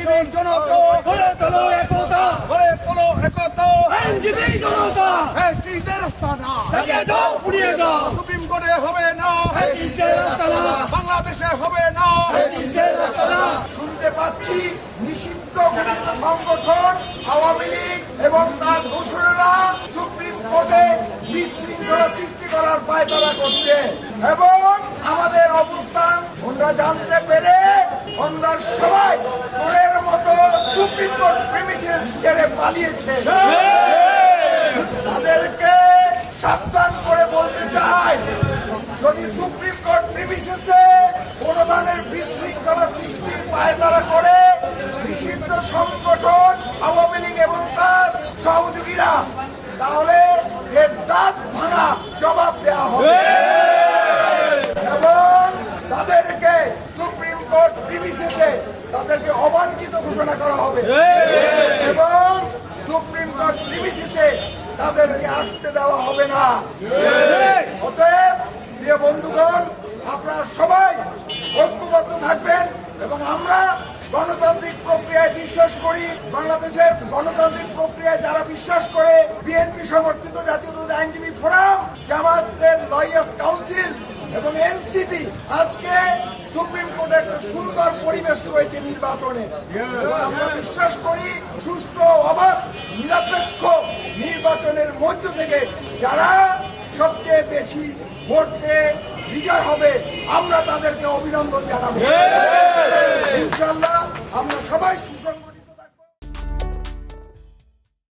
আইনজীবী জনতা গড়ে তোলো একতা, গড়ে তোলো একতা, আইনজীবী জনতা ফ্যাসিস্টের আস্তানা ভেঙে দাও, পুড়িয়ে দাও, সুপ্রিম কোর্টে হবে না, ফ্যাসিস্টের আস্তানা, বাংলাদেশে হবে না। ফ্যাসিস্টের আস্তানা। শুনতে পাচ্ছি নিষিদ্ধ ঘোষিত সংগঠন আওয়ামী লীগ এবং তার দোসরেরা সুপ্রিম কোর্টে বিশৃঙ্খলা সৃষ্টি করার পায়তারা করছে এবং আমাদের অবস্থান আমরা জানতে পেরে আমরা সবাই কোরের মতো সুপ্রিম কোর্ট প্রিমিসেস ছেড়ে পালিয়েছে। তাদেরকে সাবধান করে বলতে চাই, যদি সুপ্রিম কোর্ট প্রিমিসেসে কোন ধরনের বিশৃঙ্খলা সৃষ্টির পায়তারা করে নিষিদ্ধ সংগঠন আওয়ামী লীগ এবং তার সহযোগীরা, তাহলে এর দাঁত ভাঙা জবাব দেওয়া হবে এবং তাদেরকে সুপ্রিম কোর্ট প্রিমিসেসে তাদেরকে অবাঞ্ছিত ঘোষণা করা হবে এবং সুপ্রিম কোর্ট প্রিমিসেসে তাদেরকে আসতে দেওয়া হবে না। অতএব প্রিয় বন্ধুগণ, আপনারা সবাই ঐক্যবদ্ধ থাকবেন এবং আমরা গণতান্ত্রিক প্রক্রিয়ায় বিশ্বাস করি। বাংলাদেশের গণতান্ত্রিক প্রক্রিয়ায় যারা বিশ্বাস করে, বিএনপি সমর্থিত জাতীয় আইনজীবী ফোরাম, জামাতের লয়ার্স কাউন্সিল এবং এনসিপি, আজকে সুপ্রিম কোর্টে একটা সুন্দর পরিবেশ রয়েছে নির্বাচনে। আমরা বিশ্বাস করি সুষ্ঠু, অবাধ, নিরপেক্ষ নির্বাচনের মধ্য থেকে যারা সবচেয়ে বেশি ভোট পেয়ে বিজয় হবে, আমরা তাদেরকে অভিনন্দন জানাবো। ইনশাআল্লাহ আমরা সবাই